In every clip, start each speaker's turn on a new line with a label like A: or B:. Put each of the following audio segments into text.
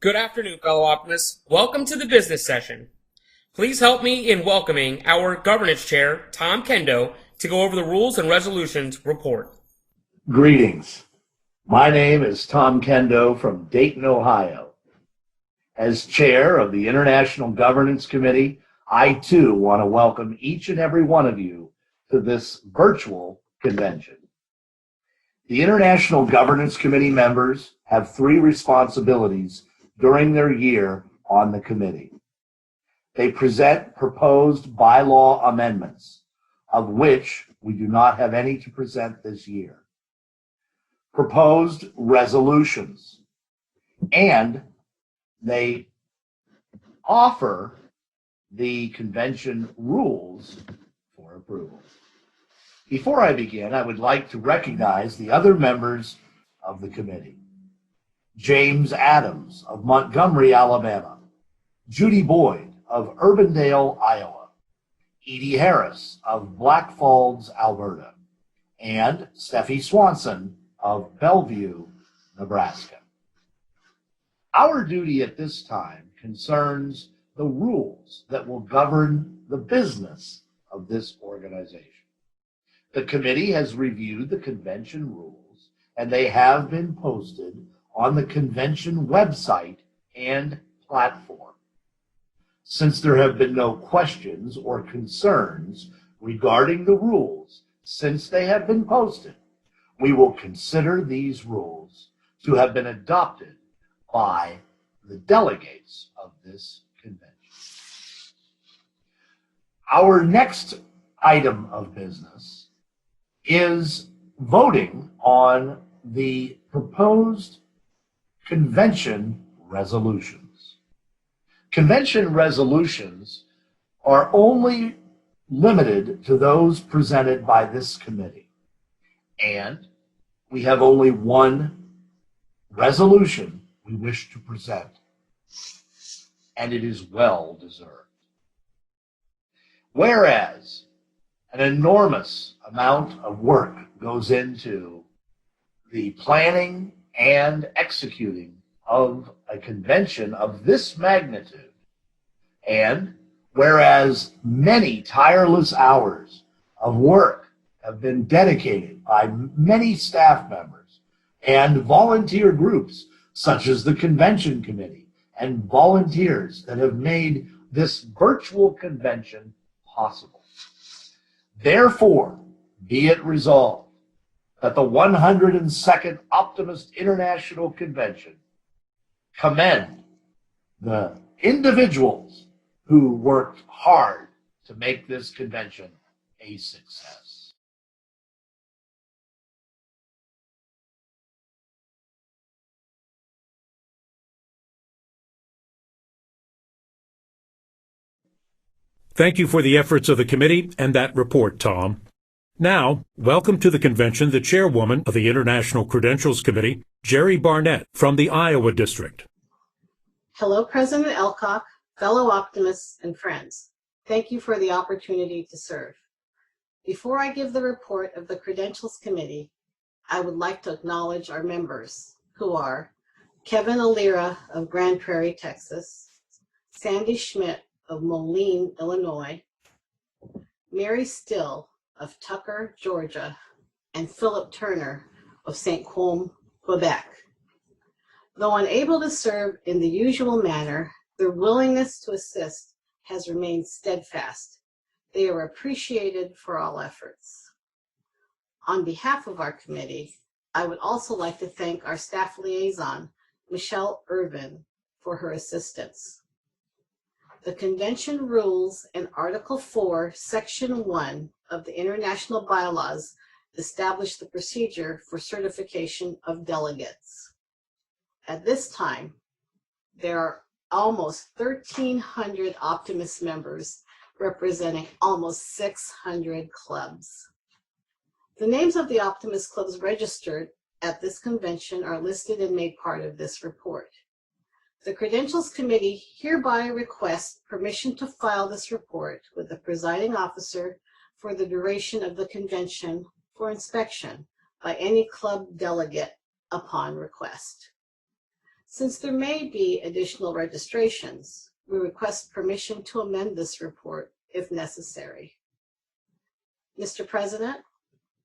A: Good afternoon, fellow optimists. Welcome to the business session. Please help me in welcoming our governance chair, Tom Kendo, to go over the rules and resolutions report.
B: Greetings. My name is Tom Kendo from Dayton, Ohio. As chair of the International Governance Committee, I too want to welcome each and every one of you to this virtual convention. The International Governance Committee members have three responsibilities during their year on the committee. They present proposed bylaw amendments, of which we do not have any to present this year, proposed resolutions, and they offer the convention rules for approval. Before I begin, I would like to recognize the other members of the committee. James Adams of Montgomery, Alabama. Judy Boyd of Urbandale, Iowa. Edie Harris of Black Falls, Alberta. And Steffi Swanson of Bellevue, Nebraska. Our duty at this time concerns the rules that will govern the business of this organization. The committee has reviewed the convention rules, and they have been posted on the convention website and platform. Since there have been no questions or concerns regarding the rules since they have been posted, we will consider these rules to have been adopted by the delegates of this convention. Our next item of business is voting on the proposed convention resolutions. Convention resolutions are only limited to those presented by this committee, and we have only one resolution we wish to present, and it is well deserved. Whereas an enormous amount of work goes into the planning and executing of a convention of this magnitude, and whereas many tireless hours of work have been dedicated by many staff members and volunteer groups such as the convention committee and volunteers that have made this virtual convention possible. Therefore, be it resolved that the 102nd Optimist International Convention commend the individuals who worked hard to make this convention a success.
C: Thank you for the efforts of the committee and that report, Tom. Now, welcome to the convention the chairwoman of the International Credentials Committee, Jerry Barnett from the Iowa District.
D: Hello, President Elcock, fellow optimists, and friends. Thank you for the opportunity to serve. Before I give the report of the Credentials Committee, I would like to acknowledge our members, who are Kevin Alira of Grand Prairie, Texas, Sandy Schmidt of Moline, Illinois, Mary Still of Tucker, Georgia, and Philip Turner of St. Colombe, Quebec. Though unable to serve in the usual manner, their willingness to assist has remained steadfast. They are appreciated for all efforts. On behalf of our committee, I would also like to thank our staff liaison, Michelle Irvin, for her assistance. The convention rules in Article 4, Section 1 of the International Bylaws establish the procedure for certification of delegates. At this time, there are almost 1,300 Optimist members representing almost 600 clubs. The names of the Optimist clubs registered at this convention are listed and made part of this report. The Credentials Committee hereby requests permission to file this report with the presiding officer for the duration of the convention for inspection by any club delegate upon request. Since there may be additional registrations, we request permission to amend this report if necessary. Mr. President,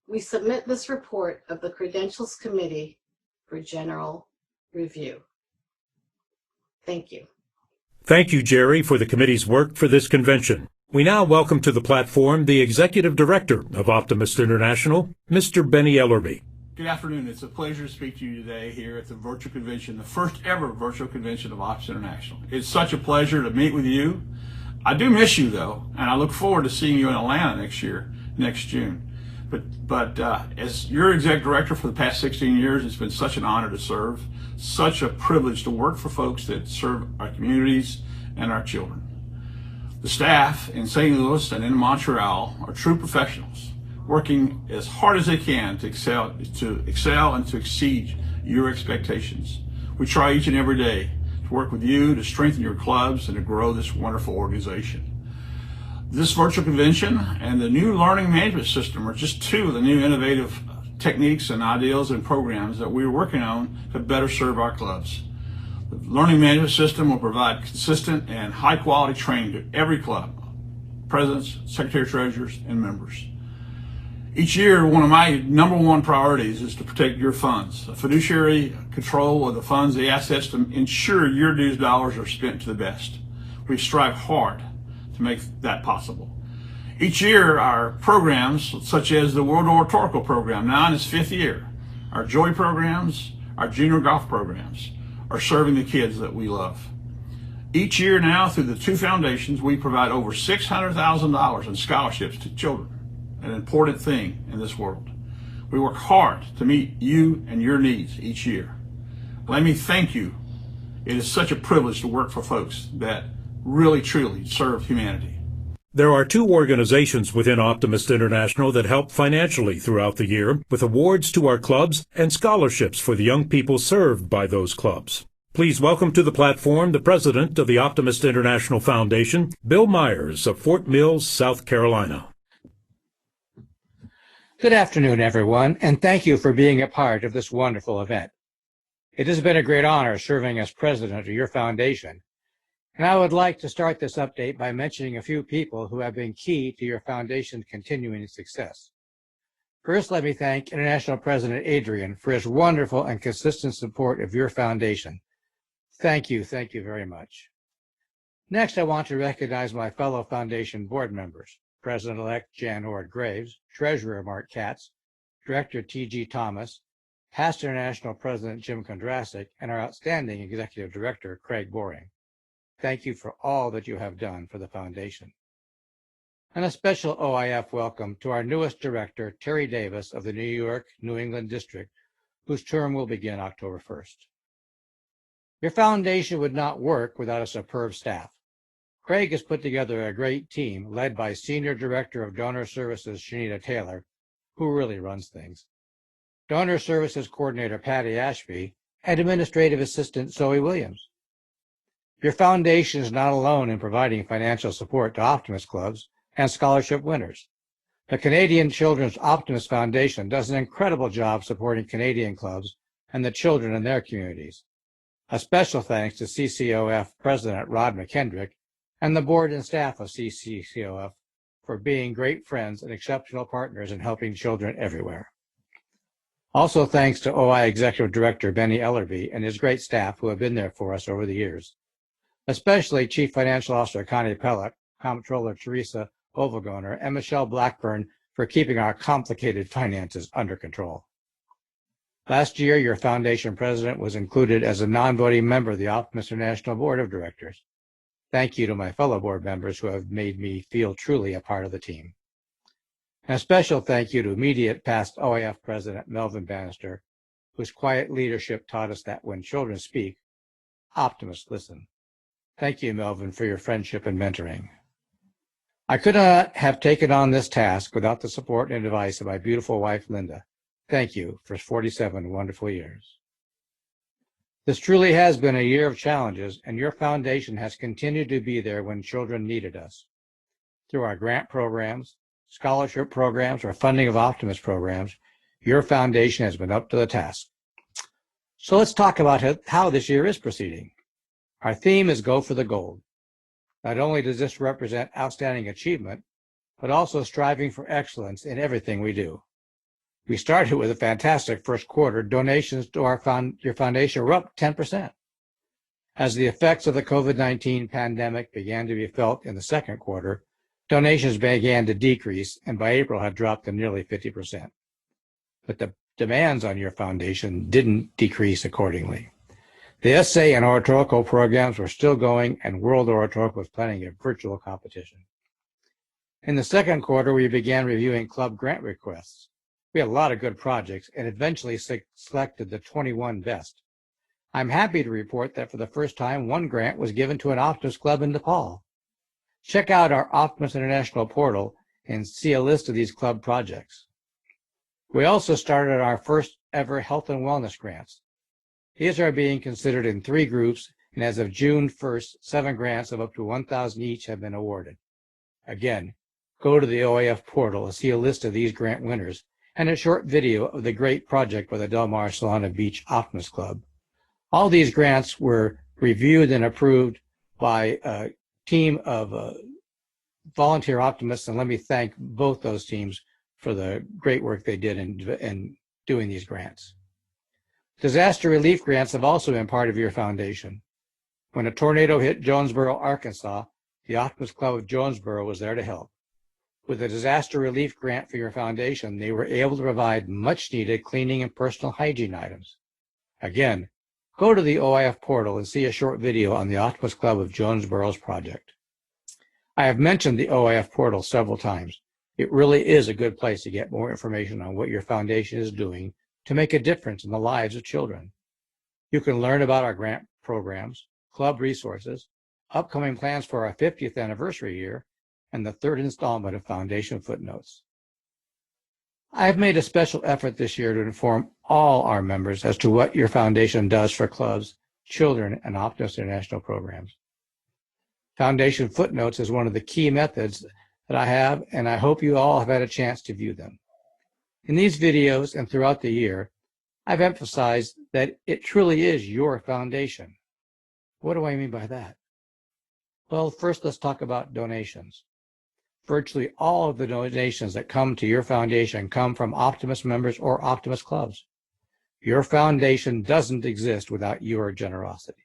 D: we submit this report of the Credentials Committee for general review. Thank you.
C: Thank you, Jerry, for the committee's work for this convention. We now welcome to the platform the Executive Director of Optimist International, Mr. Benny Ellerby.
E: Good afternoon. It's a pleasure to speak to you today here at the virtual convention, the first ever virtual convention of Optimist International. It's such a pleasure to meet with you. I do miss you, though, and I look forward to seeing you in Atlanta next June. But as your exec director for the past 16 years, it's been such an honor to serve, such a privilege to work for folks that serve our communities and our children. The staff in St. Louis and in Montreal are true professionals, working as hard as they can to excel and to exceed your expectations. We try each and every day to work with you to strengthen your clubs and to grow this wonderful organization. This virtual convention and the new learning management system are just two of the new innovative techniques and ideals and programs that we're working on to better serve our clubs. The learning management system will provide consistent and high quality training to every club, presidents, secretary treasurers, and members. Each year, one of my number one priorities is to protect your funds, a fiduciary control of the funds, the assets to ensure your dues dollars are spent to the best. We strive hard to make that possible. Each year, our programs, such as the World Oratorical Program, now in its 5th year, our Joy programs, our junior golf programs, are serving the kids that we love. Each year now, through the two foundations, we provide over $600,000 in scholarships to children, an important thing in this world. We work hard to meet you and your needs each year. Let me thank you. It is such a privilege to work for folks that really, truly serve humanity.
C: There are two organizations within Optimist International that help financially throughout the year with awards to our clubs and scholarships for the young people served by those clubs. Please welcome to the platform the president of the Optimist International Foundation, Bill Myers of Fort Mills, South Carolina.
F: Good afternoon, everyone, and thank you for being a part of this wonderful event. It has been a great honor serving as president of your foundation, and I would like to start this update by mentioning a few people who have been key to your foundation's continuing success. First, let me thank International President Adrian for his wonderful and consistent support of your foundation. Thank you very much. Next, I want to recognize my fellow foundation board members, President-elect Jan Ord Graves, Treasurer Mark Katz, Director T.G. Thomas, past International President Jim Kondrasik, and our outstanding Executive Director, Craig Boring. Thank you for all that you have done for the foundation. And a special OIF welcome to our newest director, Terry Davis of the New York, New England District, whose term will begin October 1st. Your foundation would not work without a superb staff. Craig has put together a great team led by Senior Director of Donor Services, Shanita Taylor, who really runs things, Donor Services Coordinator Patty Ashby, and Administrative Assistant Zoe Williams. Your foundation is not alone in providing financial support to Optimist clubs and scholarship winners. The Canadian Children's Optimist Foundation does an incredible job supporting Canadian clubs and the children in their communities. A special thanks to CCOF President Rod McKendrick and the board and staff of CCOF for being great friends and exceptional partners in helping children everywhere. Also thanks to OI Executive Director Benny Ellerby and his great staff who have been there for us over the years. Especially Chief Financial Officer Connie Pellick, Comptroller Teresa Ovalgoner, and Michelle Blackburn for keeping our complicated finances under control. Last year, your foundation president was included as a non-voting member of the Optimist International Board of Directors. Thank you to my fellow board members who have made me feel truly a part of the team. And a special thank you to immediate past OIF President Melvin Bannister, whose quiet leadership taught us that when children speak, optimists listen. Thank you, Melvin, for your friendship and mentoring. I could not have taken on this task without the support and advice of my beautiful wife, Linda. Thank you for 47 wonderful years. This truly has been a year of challenges, and your foundation has continued to be there when children needed us. Through our grant programs, scholarship programs, or funding of Optimist programs, your foundation has been up to the task. So let's talk about how this year is proceeding. Our theme is Go for the Gold. Not only does this represent outstanding achievement, but also striving for excellence in everything we do. We started with a fantastic first quarter. Donations to your foundation were up 10%. As the effects of the COVID-19 pandemic began to be felt in the second quarter, donations began to decrease and by April had dropped to nearly 50%. But the demands on your foundation didn't decrease accordingly. The essay and oratorical programs were still going, and World Oratorical was planning a virtual competition. In the second quarter, we began reviewing club grant requests. We had a lot of good projects and eventually selected the 21 best. I'm happy to report that for the first time, one grant was given to an Optimist club in Nepal. Check out our Optimist International portal and see a list of these club projects. We also started our first ever health and wellness grants. These are being considered in 3 groups, and as of June 1st, 7 grants of up to $1,000 each have been awarded. Again, go to the OAF portal to see a list of these grant winners and a short video of the great project by the Del Mar Solana Beach Optimist Club. All these grants were reviewed and approved by a team of volunteer optimists, and let me thank both those teams for the great work they did in doing these grants. Disaster relief grants have also been part of your foundation. When a tornado hit Jonesboro, Arkansas, the Optimist Club of Jonesboro was there to help. With a disaster relief grant for your foundation, they were able to provide much-needed cleaning and personal hygiene items. Again, go to the OIF portal and see a short video on the Optimist Club of Jonesboro's project. I have mentioned the OIF portal several times. It really is a good place to get more information on what your foundation is doing to make a difference in the lives of children. You can learn about our grant programs, club resources, upcoming plans for our 50th anniversary year, and the 3rd installment of Foundation Footnotes. I have made a special effort this year to inform all our members as to what your foundation does for clubs, children, and Optimist International programs. Foundation Footnotes is one of the key methods that I have, and I hope you all have had a chance to view them. In these videos and throughout the year, I've emphasized that it truly is your foundation. What do I mean by that? Well, first let's talk about donations. Virtually all of the donations that come to your foundation come from Optimist members or Optimist clubs. Your foundation doesn't exist without your generosity.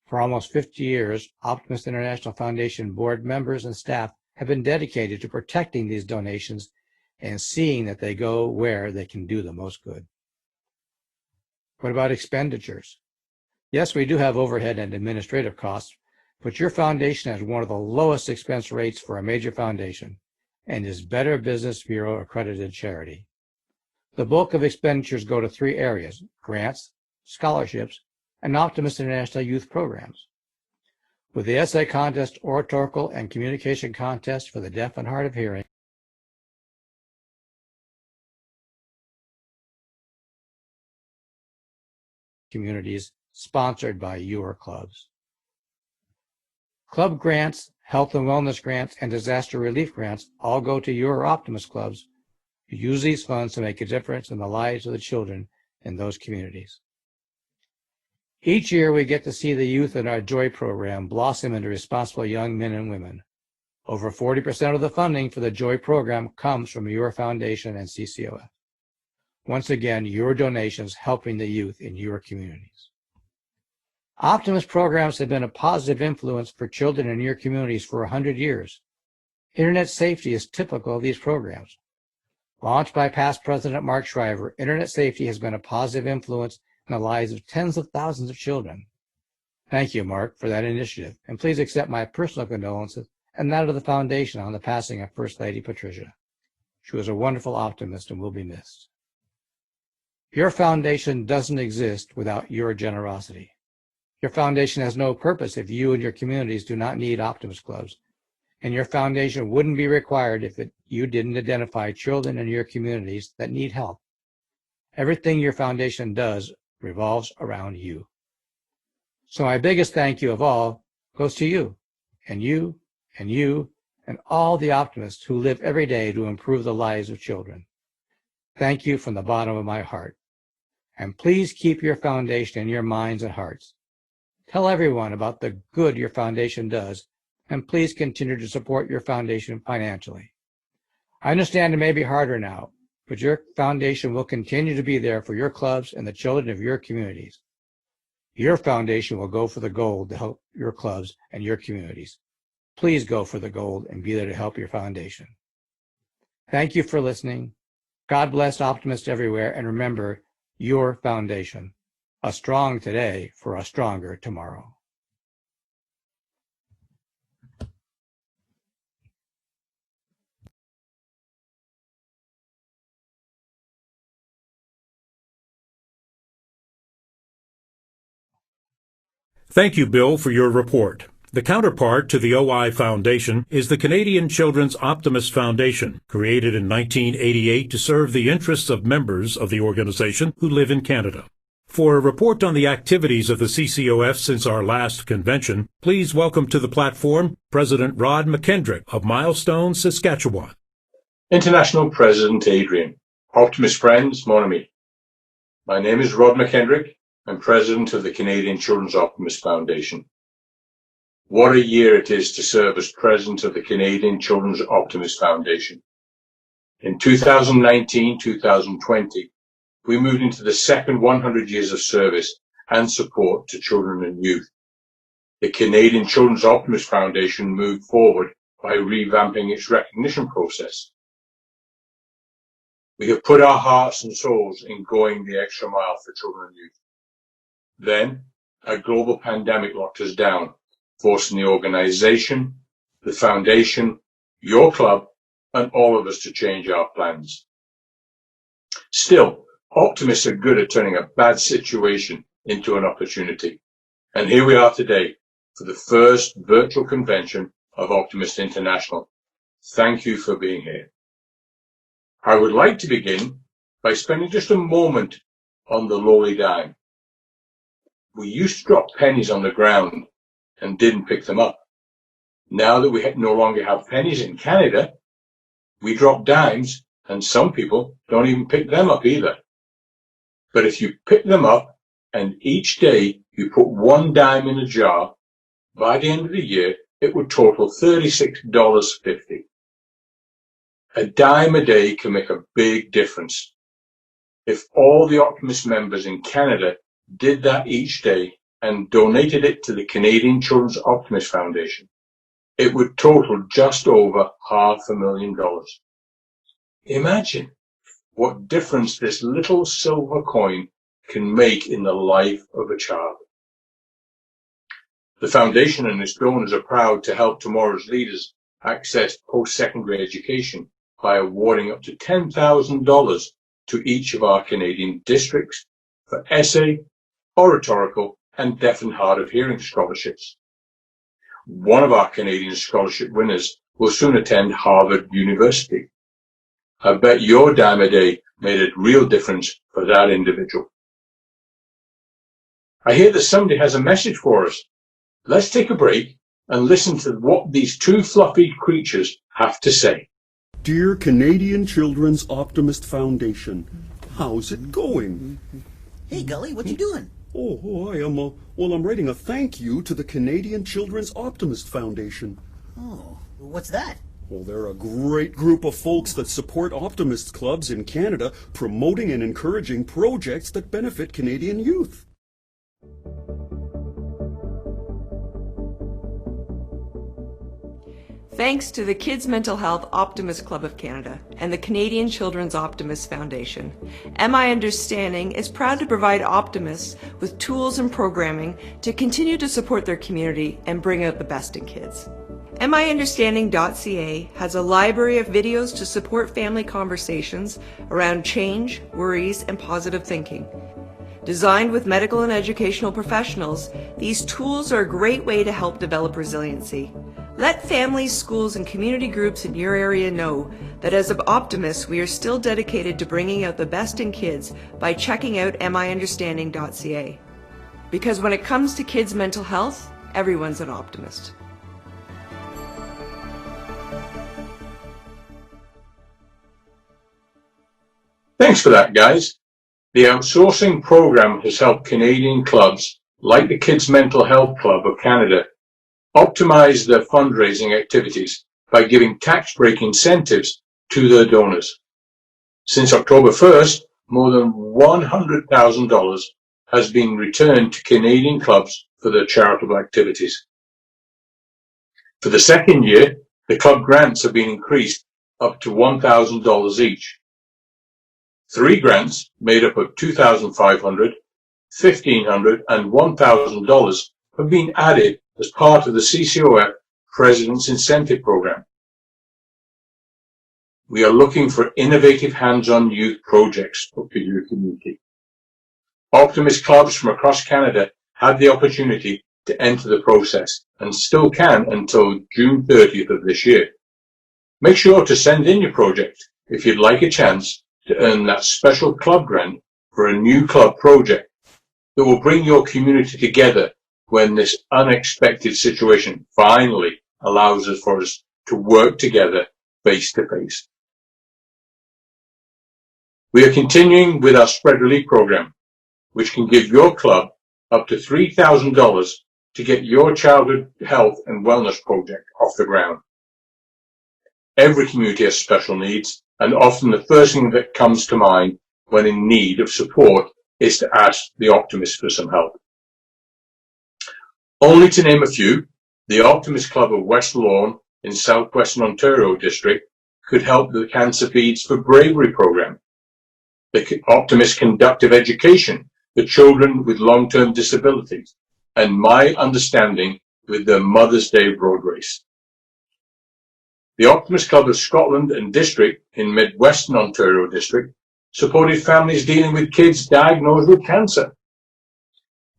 F: For almost 50 years, Optimist International Foundation board members and staff have been dedicated to protecting these donations and seeing that they go where they can do the most good. What about expenditures? Yes, we do have overhead and administrative costs, but your foundation has one of the lowest expense rates for a major foundation and is Better Business Bureau accredited charity. The bulk of expenditures go to 3 areas: grants, scholarships, and Optimist International youth programs. With the essay contest, oratorical, and communication contest for the deaf and hard of hearing, communities sponsored by your clubs. Club grants, health and wellness grants, and disaster relief grants all go to your Optimist clubs who use these funds to make a difference in the lives of the children in those communities. Each year we get to see the youth in our JOY program blossom into responsible young men and women. Over 40% of the funding for the JOY program comes from your foundation and CCOF. Once again, your donations helping the youth in your communities. Optimist programs have been a positive influence for children in your communities for 100 years. Internet safety is typical of these programs. Launched by past President Mark Shriver, Internet safety has been a positive influence in the lives of tens of thousands of children. Thank you, Mark, for that initiative, and please accept my personal condolences and that of the Foundation on the passing of First Lady Patricia. She was a wonderful optimist and will be missed. Your foundation doesn't exist without your generosity. Your foundation has no purpose if you and your communities do not need Optimist clubs, and your foundation wouldn't be required if you didn't identify children in your communities that need help. Everything your foundation does revolves around you. So my biggest thank you of all goes to you, and you, and you, and all the optimists who live every day to improve the lives of children. Thank you from the bottom of my heart. And please keep your foundation in your minds and hearts. Tell everyone about the good your foundation does, and please continue to support your foundation financially. I understand it may be harder now, but your foundation will continue to be there for your clubs and the children of your communities. Your foundation will go for the gold to help your clubs and your communities. Please go for the gold and be there to help your foundation. Thank you for listening. God bless optimists everywhere, and remember, your foundation, a strong today for a stronger tomorrow.
C: Thank you, Bill, for your report. The counterpart to the OI Foundation is the Canadian Children's Optimist Foundation, created in 1988 to serve the interests of members of the organization who live in Canada. For a report on the activities of the CCOF since our last convention, please welcome to the platform President Rod McKendrick of Milestone, Saskatchewan.
G: International President Adrian, Optimist friends, mon ami. My name is Rod McKendrick. I'm president of the Canadian Children's Optimist Foundation. What a year it is to serve as president of the Canadian Children's Optimist Foundation. In 2019-2020, we moved into the second 100 years of service and support to children and youth. The Canadian Children's Optimist Foundation moved forward by revamping its recognition process. We have put our hearts and souls in going the extra mile for children and youth. Then, a global pandemic locked us down, forcing the organization, the foundation, your club, and all of us to change our plans. Still, optimists are good at turning a bad situation into an opportunity. And here we are today for the first virtual convention of Optimist International. Thank you for being here. I would like to begin by spending just a moment on the lowly dime. We used to drop pennies on the ground and didn't pick them up. Now that we no longer have pennies in Canada, we drop dimes, and some people don't even pick them up either. But if you pick them up and each day you put one dime in a jar, by the end of the year, it would total $36.50. A dime a day can make a big difference. If all the Optimist members in Canada did that each day and donated it to the Canadian Children's Optimist Foundation, it would total just over $500,000. Imagine what difference this little silver coin can make in the life of a child. The foundation and its donors are proud to help tomorrow's leaders access post-secondary education by awarding up to $10,000 to each of our Canadian districts for essay, oratorical, and deaf and hard of hearing scholarships. One of our Canadian scholarship winners will soon attend Harvard University. I bet your dime a day made a real difference for that individual. I hear that somebody has a message for us. Let's take a break and listen to what these two fluffy creatures have to say.
H: Dear Canadian Children's Optimist Foundation, how's it going?
I: Hey, Gully, what you doing?
H: I'm writing a thank you to the Canadian Children's Optimist Foundation.
I: Oh, what's that?
H: Well, they're a great group of folks that support optimist clubs in Canada, promoting and encouraging projects that benefit Canadian youth.
J: Thanks to the Kids Mental Health Optimist Club of Canada and the Canadian Children's Optimist Foundation, MI Understanding is proud to provide optimists with tools and programming to continue to support their community and bring out the best in kids. MIunderstanding.ca has a library of videos to support family conversations around change, worries, and positive thinking. Designed with medical and educational professionals, these tools are a great way to help develop resiliency. Let families, schools, and community groups in your area know that as optimists, we are still dedicated to bringing out the best in kids by checking out miunderstanding.ca. Because when it comes to kids' mental health, everyone's an optimist.
G: Thanks for that, guys. The outsourcing program has helped Canadian clubs, like the Kids Mental Health Club of Canada, optimize their fundraising activities by giving tax break incentives to their donors. Since October 1st, more than $100,000 has been returned to Canadian clubs for their charitable activities. For the second year, the club grants have been increased up to $1,000 each. 3 grants made up of $2,500, $1,500 and $1,000 have been added as part of the CCOF President's Incentive Program. We are looking for innovative hands-on youth projects for your community. Optimist clubs from across Canada had the opportunity to enter the process and still can until June 30th of this year. Make sure to send in your project if you'd like a chance to earn that special club grant for a new club project that will bring your community together when this unexpected situation finally allows us for us to work together face to face. We are continuing with our spread relief program, which can give your club up to $3,000 to get your childhood health and wellness project off the ground. Every community has special needs, and often the first thing that comes to mind when in need of support is to ask the Optimist for some help. Only to name a few, the Optimist Club of West Lawn in southwestern Ontario district could help the Cancer Feeds for Bravery program. The Optimist Conductive Education for children with long-term disabilities, and My Understanding with the Mother's Day Road Race. The Optimist Club of Scotland and District in Midwestern Ontario District supported families dealing with kids diagnosed with cancer.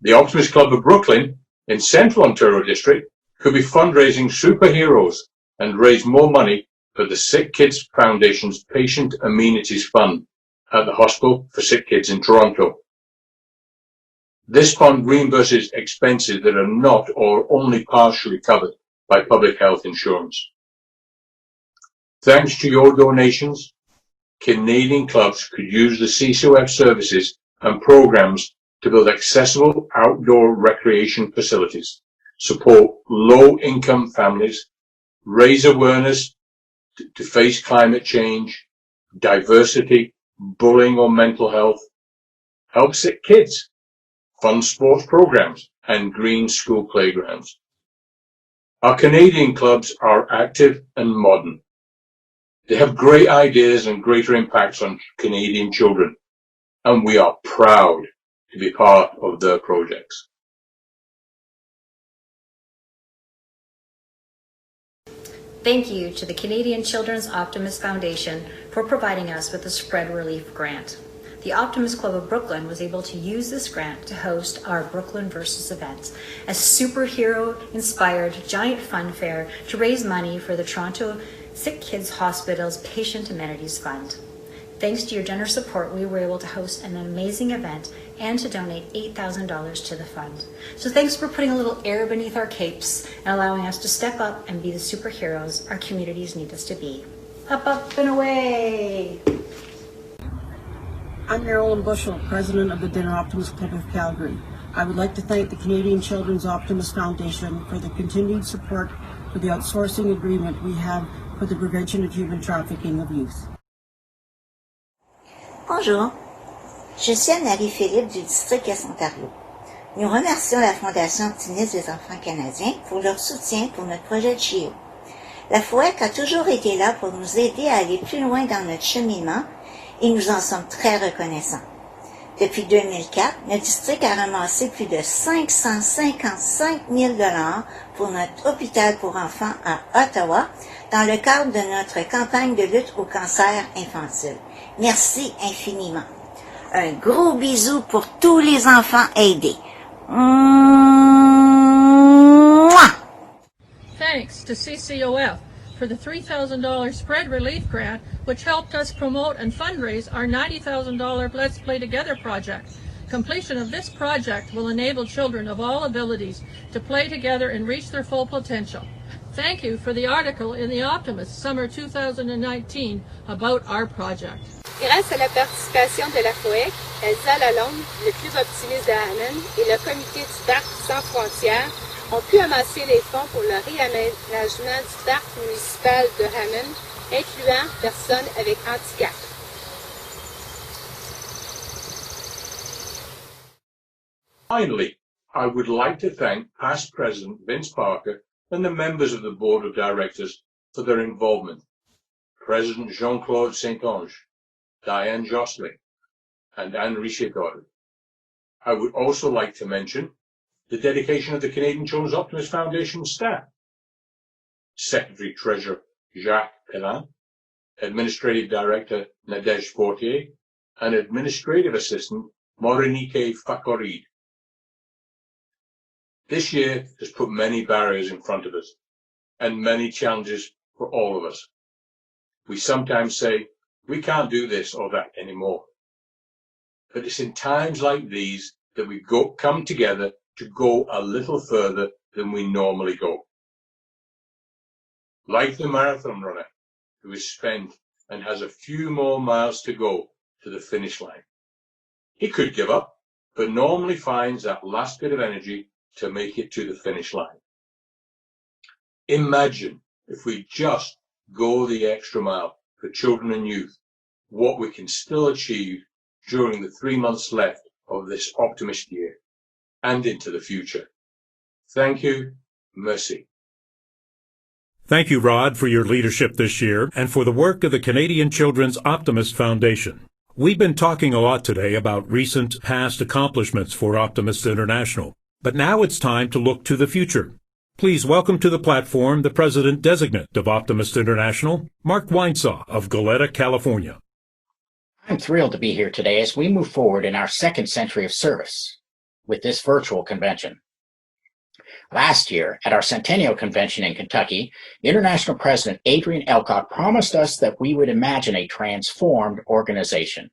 G: The Optimist Club of Brooklyn in Central Ontario District could be fundraising superheroes and raise more money for the Sick Kids Foundation's Patient Amenities Fund at the Hospital for Sick Kids in Toronto. This fund reimburses expenses that are not or only partially covered by public health insurance. Thanks to your donations, Canadian clubs could use the CCOF services and programs to build accessible outdoor recreation facilities, support low-income families, raise awareness to face climate change, diversity, bullying or mental health, help sick kids, fund sports programs, and green school playgrounds. Our Canadian clubs are active and modern. They have great ideas and greater impacts on Canadian children, and we are proud to be part of their projects.
K: Thank you to the Canadian Children's Optimist Foundation for providing us with the Spread Relief Grant. The Optimist Club of Brooklyn was able to use this grant to host our Brooklyn Versus event, a superhero-inspired giant fun fair to raise money for the Toronto Sick Kids Hospital's Patient Amenities Fund. Thanks to your generous support, we were able to host an amazing event and to donate $8,000 to the fund. So thanks for putting a little air beneath our capes and allowing us to step up and be the superheroes our communities need us to be. Up, up, and away!
L: I'm Marilyn Bushell, President of the Dinner Optimist Club of Calgary. I would like to thank the Canadian Children's Optimist Foundation for the continued support for the outsourcing agreement we have for the prevention of human trafficking of youth.
M: Bonjour, je suis Anne-Marie Philippe du district Est Ontario. Nous remercions la Fondation Optimist des enfants canadiens pour leur soutien pour notre projet de CHIO. La FOEC a toujours été là pour nous aider à aller plus loin dans notre cheminement et nous en sommes très reconnaissants. Depuis 2004, notre district a ramassé plus de 555 000 $ pour notre hôpital pour enfants à Ottawa dans le cadre de notre campagne de lutte au cancer infantile. Merci infiniment. Un gros bisou pour tous les enfants aidés. Mouah!
N: Thanks to CCOF for the $3,000 Spread Relief Grant, which helped us promote and fundraise our $90,000 Let's Play Together project. Completion of this project will enable children of all abilities to play together and reach their full potential. Thank you for the article in The Optimist, Summer 2019, about our project.
O: Grâce à la participation de la FOEC, Elsa Lalonde, le club optimiste de Hammond et le comité du parc sans frontières ont pu amasser les fonds pour le réaménagement du parc municipal de Hammond, incluant personnes avec handicap.
G: Finally, I would like to thank past President Vince Parker and the members of the Board of Directors for their involvement. President Jean-Claude Saint-Onge, Diane Josselin, and Anne Richer-Goddard. I would also like to mention the dedication of the Canadian Children's Optimist Foundation staff. Secretary Treasurer Jacques Pelin, Administrative Director Nadège Fortier, and Administrative Assistant Morinike Fakorid. This year has put many barriers in front of us and many challenges for all of us. We sometimes say, we can't do this or that anymore. But it's in times like these that we come together to go a little further than we normally go. Like the marathon runner who is spent and has a few more miles to go to the finish line. He could give up, but normally finds that last bit of energy to make it to the finish line. Imagine if we just go the extra mile for children and youth, what we can still achieve during the 3 months left of this Optimist year and into the future. Thank you. Merci.
C: Thank you, Rod, for your leadership this year and for the work of the Canadian Children's Optimist Foundation. We've been talking a lot today about recent past accomplishments for Optimist International, but now it's time to look to the future. Please welcome to the platform the President-Designate of Optimist International, Mark Weinsaw of Goleta, California.
P: I'm thrilled to be here today as we move forward in our second century of service with this virtual convention. Last year, at our Centennial Convention in Kentucky, International President Adrian Elcock promised us that we would imagine a transformed organization.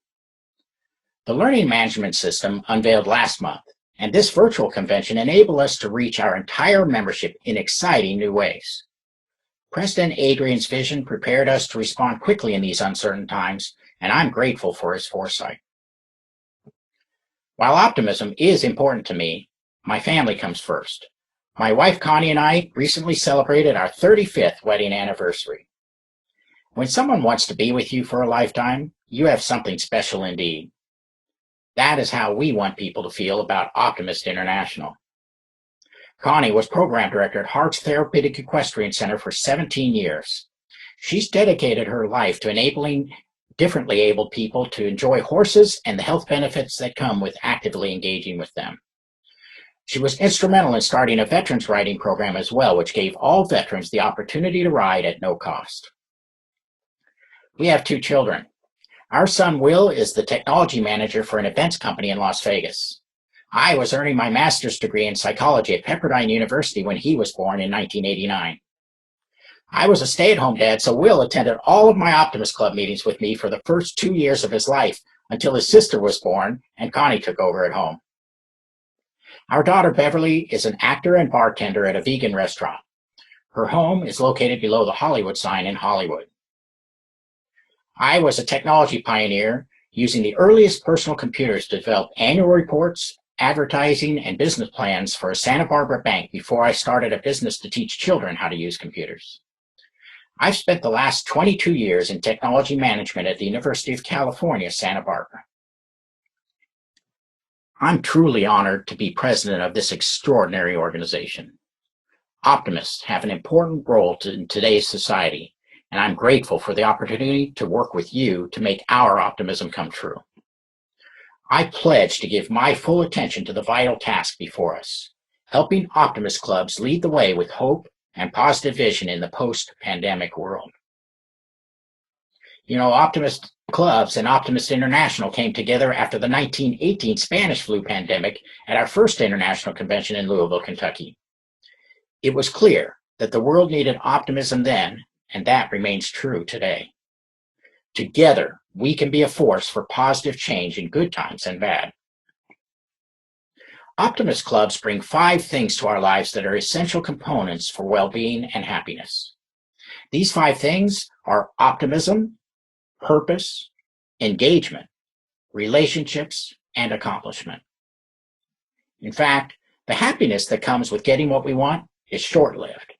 P: The Learning Management System unveiled last month, and this virtual convention enabled us to reach our entire membership in exciting new ways. President Adrian's vision prepared us to respond quickly in these uncertain times, and I'm grateful for his foresight. While optimism is important to me, my family comes first. My wife Connie and I recently celebrated our 35th wedding anniversary. When someone wants to be with you for a lifetime, you have something special indeed. That is how we want people to feel about Optimist International. Connie was program director at Heart's Therapeutic Equestrian Center for 17 years. She's dedicated her life to enabling differently abled people to enjoy horses and the health benefits that come with actively engaging with them. She was instrumental in starting a veterans riding program as well, which gave all veterans the opportunity to ride at no cost. We have 2 children. Our son Will is the technology manager for an events company in Las Vegas. I was earning my master's degree in psychology at Pepperdine University when he was born in 1989. I was a stay-at-home dad, so Will attended all of my Optimist Club meetings with me for the first 2 years of his life until his sister was born and Connie took over at home. Our daughter Beverly is an actor and bartender at a vegan restaurant. Her home is located below the Hollywood sign in Hollywood. I was a technology pioneer using the earliest personal computers to develop annual reports, advertising, and business plans for a Santa Barbara bank before I started a business to teach children how to use computers. I've spent the last 22 years in technology management at the University of California, Santa Barbara. I'm truly honored to be president of this extraordinary organization. Optimists have an important role in today's society, and I'm grateful for the opportunity to work with you to make our optimism come true. I pledge to give my full attention to the vital task before us, helping Optimist clubs lead the way with hope and positive vision in the post-pandemic world. You know, Optimist clubs and Optimist International came together after the 1918 Spanish flu pandemic at our first international convention in Louisville, Kentucky. It was clear that the world needed optimism then, and that remains true today. Together, we can be a force for positive change in good times and bad. Optimist clubs bring 5 things to our lives that are essential components for well-being and happiness. These 5 things are optimism, purpose, engagement, relationships, and accomplishment. In fact, the happiness that comes with getting what we want is short-lived.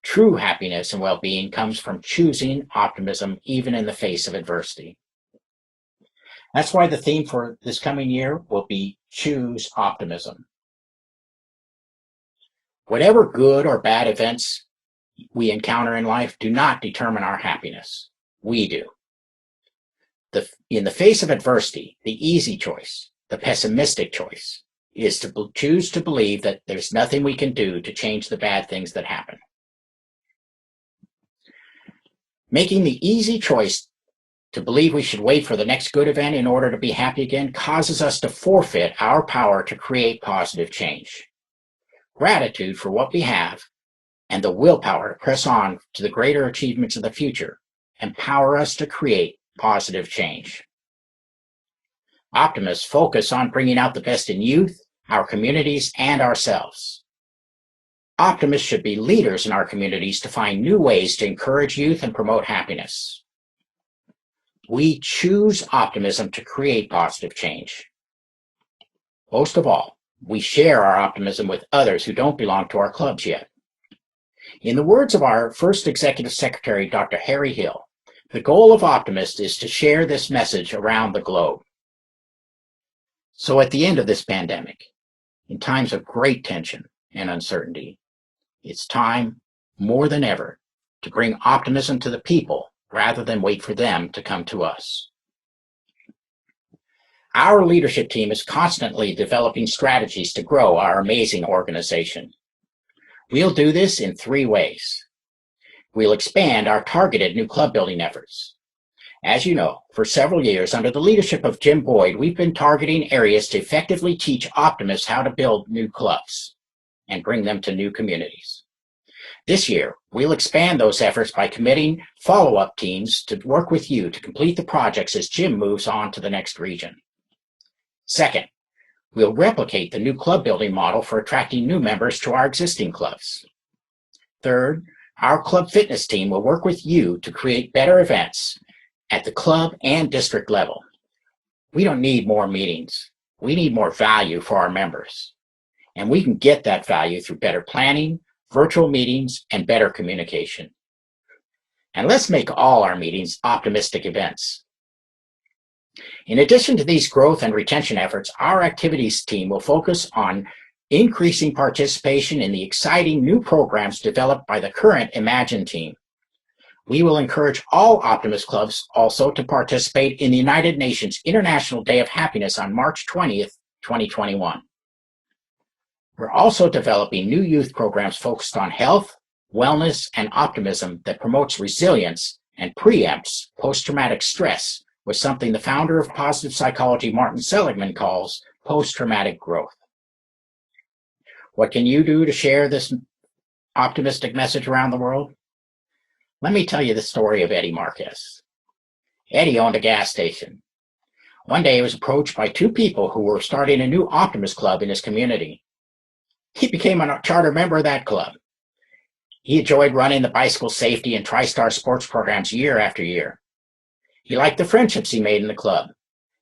P: True happiness and well-being comes from choosing optimism even in the face of adversity. That's why the theme for this coming year will be Choose Optimism. Whatever good or bad events we encounter in life do not determine our happiness. We do. In the face of adversity, the easy choice, the pessimistic choice, is to choose to believe that there's nothing we can do to change the bad things that happen. Making the easy choice to believe we should wait for the next good event in order to be happy again causes us to forfeit our power to create positive change. Gratitude for what we have and the willpower to press on to the greater achievements of the future empower us to create positive change. Optimists focus on bringing out the best in youth, our communities, and ourselves. Optimists should be leaders in our communities to find new ways to encourage youth and promote happiness. We choose optimism to create positive change. Most of all, we share our optimism with others who don't belong to our clubs yet. In the words of our first Executive Secretary, Dr. Harry Hill, the goal of Optimist is to share this message around the globe. So at the end of this pandemic, in times of great tension and uncertainty, it's time, more than ever, to bring optimism to the people rather than wait for them to come to us. Our leadership team is constantly developing strategies to grow our amazing organization. We'll do this in 3 ways. We'll expand our targeted new club building efforts. As you know, for several years under the leadership of Jim Boyd, we've been targeting areas to effectively teach optimists how to build new clubs and bring them to new communities. This year, we'll expand those efforts by committing follow-up teams to work with you to complete the projects as Jim moves on to the next region. Second, we'll replicate the new club building model for attracting new members to our existing clubs. Third, our club fitness team will work with you to create better events at the club and district level. We don't need more meetings. We need more value for our members. And we can get that value through better planning, virtual meetings, and better communication. And let's make all our meetings optimistic events. In addition to these growth and retention efforts, our activities team will focus on increasing participation in the exciting new programs developed by the current Imagine team. We will encourage all Optimist clubs also to participate in the United Nations International Day of Happiness on March 20th, 2021. We're also developing new youth programs focused on health, wellness, and optimism that promotes resilience and preempts post-traumatic stress, with something the founder of positive psychology, Martin Seligman, calls post-traumatic growth. What can you do to share this optimistic message around the world? Let me tell you the story of Eddie Marquez. Eddie owned a gas station. One day he was approached by 2 people who were starting a new Optimist club in his community. He became a charter member of that club. He enjoyed running the bicycle safety and TriStar sports programs year after year. He liked the friendships he made in the club.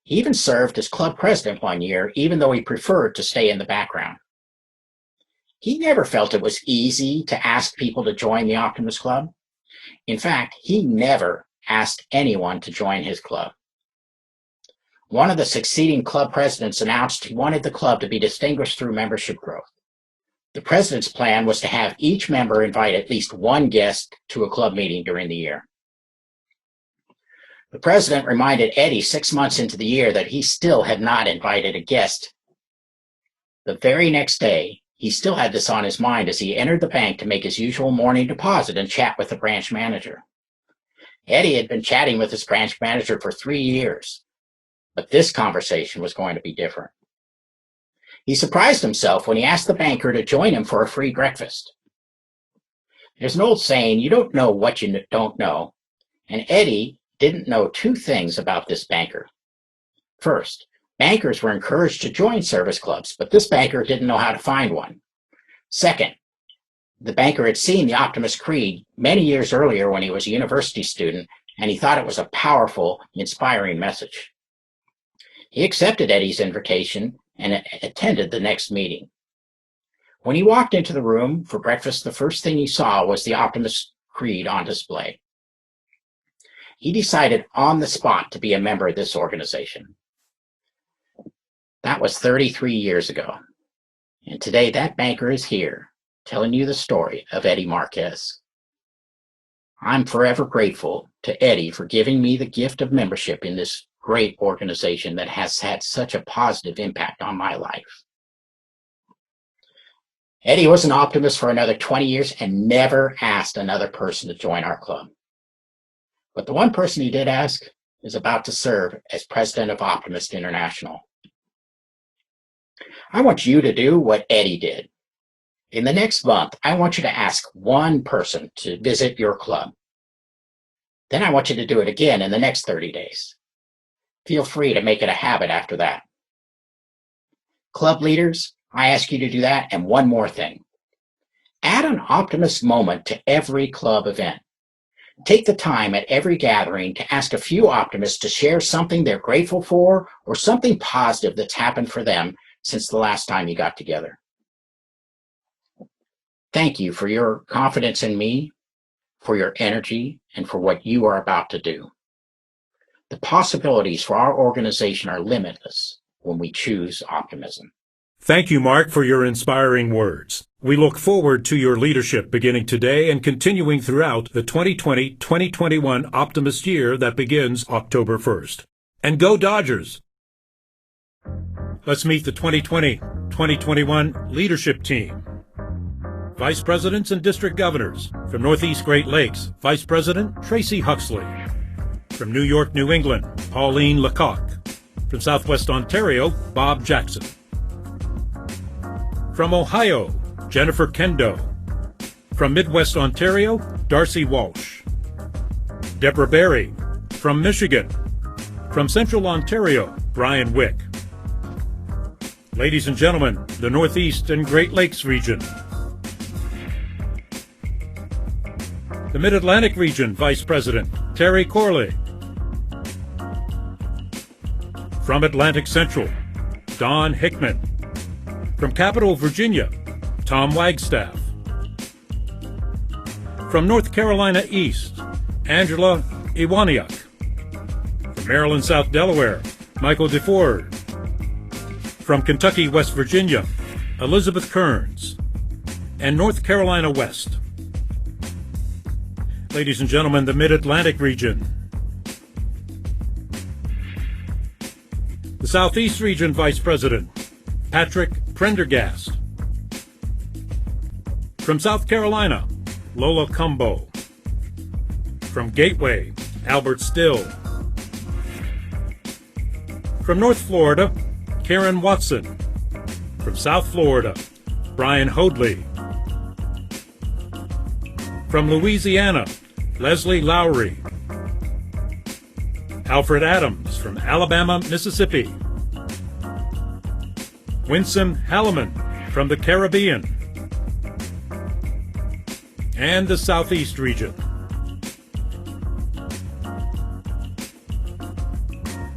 P: He even served as club president one year, even though he preferred to stay in the background. He never felt it was easy to ask people to join the Optimist Club. In fact, he never asked anyone to join his club. One of the succeeding club presidents announced he wanted the club to be distinguished through membership growth. The president's plan was to have each member invite at least 1 guest to a club meeting during the year. The president reminded Eddie 6 months into the year that he still had not invited a guest. The very next day, he still had this on his mind as he entered the bank to make his usual morning deposit and chat with the branch manager. Eddie had been chatting with his branch manager for 3 years, but this conversation was going to be different. He surprised himself when he asked the banker to join him for a free breakfast. There's an old saying, you don't know what you don't know, and Eddie didn't know 2 things about this banker. First, bankers were encouraged to join service clubs, but this banker didn't know how to find one. Second, the banker had seen the Optimist Creed many years earlier when he was a university student and he thought it was a powerful, inspiring message. He accepted Eddie's invitation and attended the next meeting. When he walked into the room for breakfast, the first thing he saw was the Optimist Creed on display. He decided on the spot to be a member of this organization. That was 33 years ago. And today that banker is here telling you the story of Eddie Marquez. I'm forever grateful to Eddie for giving me the gift of membership in this great organization that has had such a positive impact on my life. Eddie was an Optimist for another 20 years and never asked another person to join our club. But the one person he did ask is about to serve as president of Optimist International. I want you to do what Eddie did. In the next month, I want you to ask one person to visit your club. Then I want you to do it again in the next 30 days. Feel free to make it a habit after that. Club leaders, I ask you to do that, and one more thing. Add an Optimist moment to every club event. Take the time at every gathering to ask a few Optimists to share something they're grateful for or something positive that's happened for them since the last time you got together. Thank you for your confidence in me, for your energy, and for what you are about to do. The possibilities for our organization are limitless when we choose optimism.
C: Thank you, Mark, for your inspiring words. We look forward to your leadership beginning today and continuing throughout the 2020-2021 Optimist year that begins October 1st. And go Dodgers! Let's meet the 2020-2021 leadership team. Vice Presidents and District Governors. From Northeast Great Lakes, Vice President Tracy Huxley. From New York, New England, Pauline Lecoq. From Southwest Ontario, Bob Jackson. From Ohio, Jennifer Kendo. From Midwest Ontario, Darcy Walsh. Deborah Berry. From Michigan. From Central Ontario, Brian Wick. Ladies and gentlemen, the Northeast and Great Lakes region. The Mid-Atlantic region, Vice President Terry Corley. From Atlantic Central, Don Hickman. From Capital Virginia, Tom Wagstaff. From North Carolina East, Angela Iwaniak. From Maryland, South Delaware, Michael DeFord. From Kentucky, West Virginia, Elizabeth Kearns. And North Carolina West. Ladies and gentlemen, the Mid-Atlantic region. The Southeast region, Vice President Patrick Prendergast. From South Carolina, Lola Cumbo. From Gateway, Albert Still. From North Florida, Karen Watson. From South Florida, Brian Hoadley. From Louisiana, Leslie Lowry. Alfred Adams from Alabama, Mississippi. Winsome Halliman from the Caribbean. And the Southeast region.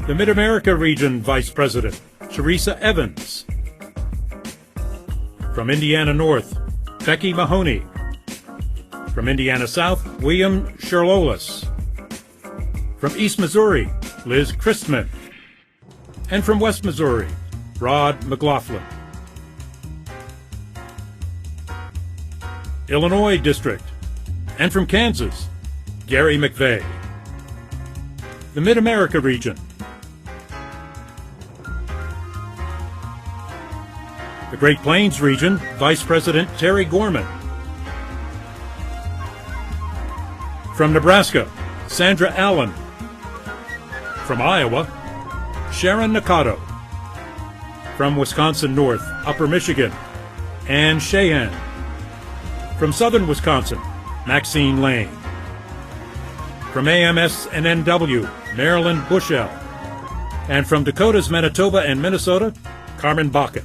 C: The Mid-America region, Vice President Teresa Evans. From Indiana North, Becky Mahoney. From Indiana South, William Sherlolis. From East Missouri, Liz Christman. And from West Missouri, Rod McLaughlin. Illinois District. And from Kansas, Gary McVeigh. The Mid-America region. The Great Plains region, Vice President Terry Gorman. From Nebraska, Sandra Allen. From Iowa, Sharon Nakado. From Wisconsin North, Upper Michigan, Ann Shahan. From Southern Wisconsin, Maxine Lane. From AMS and NW, Marilyn Bushell. And from Dakotas, Manitoba, and Minnesota, Carmen Baca.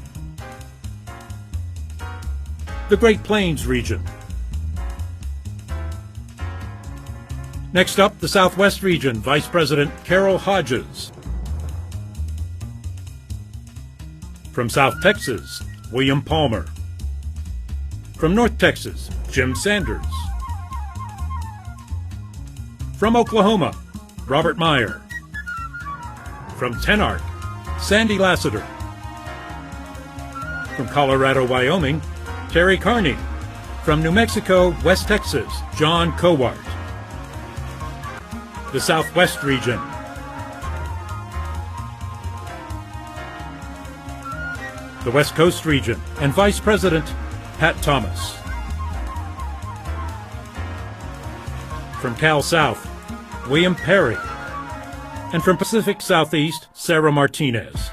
C: The Great Plains region. Next up, the Southwest Region, Vice President Carol Hodges. From South Texas, William Palmer. From North Texas, Jim Sanders. From Oklahoma, Robert Meyer. From Tenark, Sandy Lassiter. From Colorado, Wyoming, Terry Carney. From New Mexico, West Texas, John Cowart. The Southwest Region. The West Coast Region, and Vice President Pat Thomas. From Cal South, William Perry. And from Pacific Southeast, Sarah Martinez.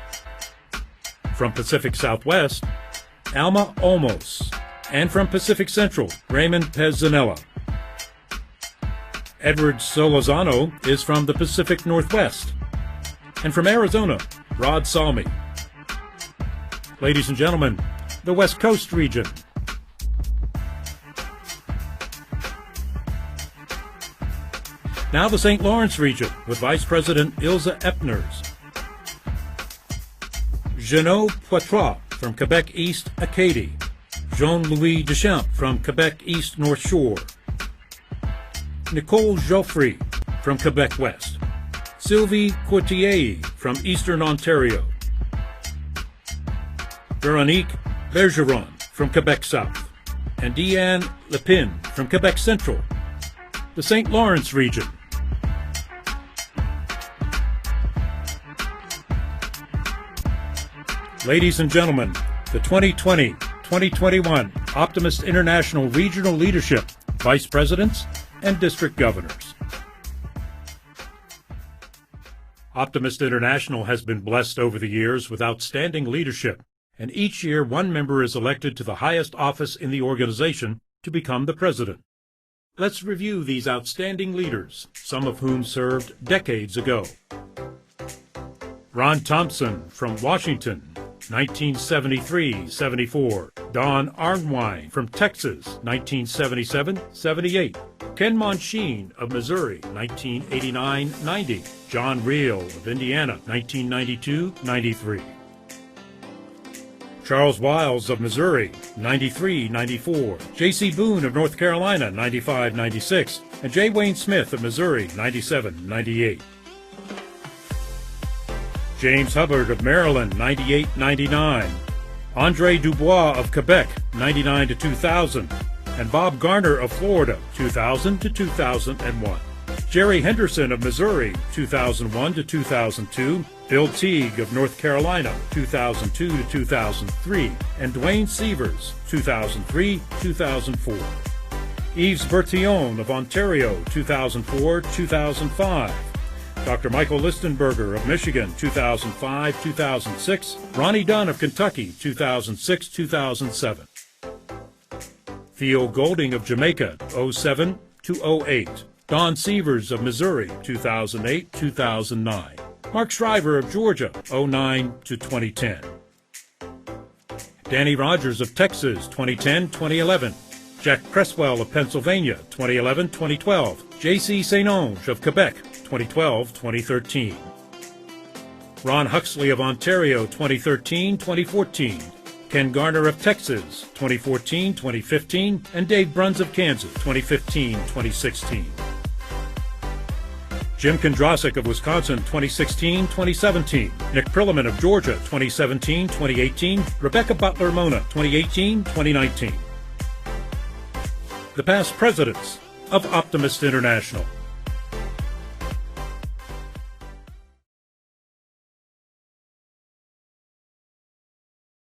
C: From Pacific Southwest, Alma Olmos. And from Pacific Central, Raymond Pezzanella. Edward Solozano is from the Pacific Northwest. And from Arizona, Rod Salmi. Ladies and gentlemen, the West Coast Region. Now the St. Lawrence Region with Vice President Ilza Epners. Jeannot Poitras from Quebec East, Acadie. Jean-Louis Deschamps from Quebec East North Shore. Nicole Geoffrey from Quebec West. Sylvie Courtier from Eastern Ontario. Veronique Bergeron from Quebec South. And Deanne Lepin from Quebec Central. The St. Lawrence Region. Ladies and gentlemen, the 2020-2021 Optimist International Regional Leadership, Vice Presidents, and District Governors. Optimist International has been blessed over the years with outstanding leadership, and each year one member is elected to the highest office in the organization to become the president. Let's review these outstanding leaders, some of whom served decades ago. Ron Thompson from Washington, 1973-74. Don Arnwine from Texas, 1977-78. Ken Monchine of Missouri, 1989-90. John Reel of Indiana, 1992-93. Charles Wiles of Missouri, 93-94. J.C. Boone of North Carolina, 95-96. And J. Wayne Smith of Missouri, 97-98. James Hubbard of Maryland, 98-99. Andre Dubois of Quebec, 99-2000. And Bob Garner of Florida, 2000-2001. Jerry Henderson of Missouri, 2001-2002. Bill Teague of North Carolina, 2002-2003. And Dwayne Sievers, 2003-2004. Yves Bertillon of Ontario, 2004-2005. Dr. Michael Listenberger of Michigan, 2005-2006. Ronnie Dunn of Kentucky, 2006-2007. Theo Golding of Jamaica, 07-08. Don Sievers of Missouri, 2008-2009. Mark Shriver of Georgia, 09-2010. Danny Rogers of Texas, 2010-2011. Jack Cresswell of Pennsylvania, 2011-2012. J.C. Sainonge of Quebec, 2012-2013. Ron Huxley of Ontario, 2013-2014. Ken Garner of Texas, 2014-2015. And Dave Bruns of Kansas, 2015-2016. Jim Kondrasik of Wisconsin, 2016-2017. Nick Perlman of Georgia, 2017-2018. Rebecca Butler Mona, 2018-2019. The past presidents of Optimist International.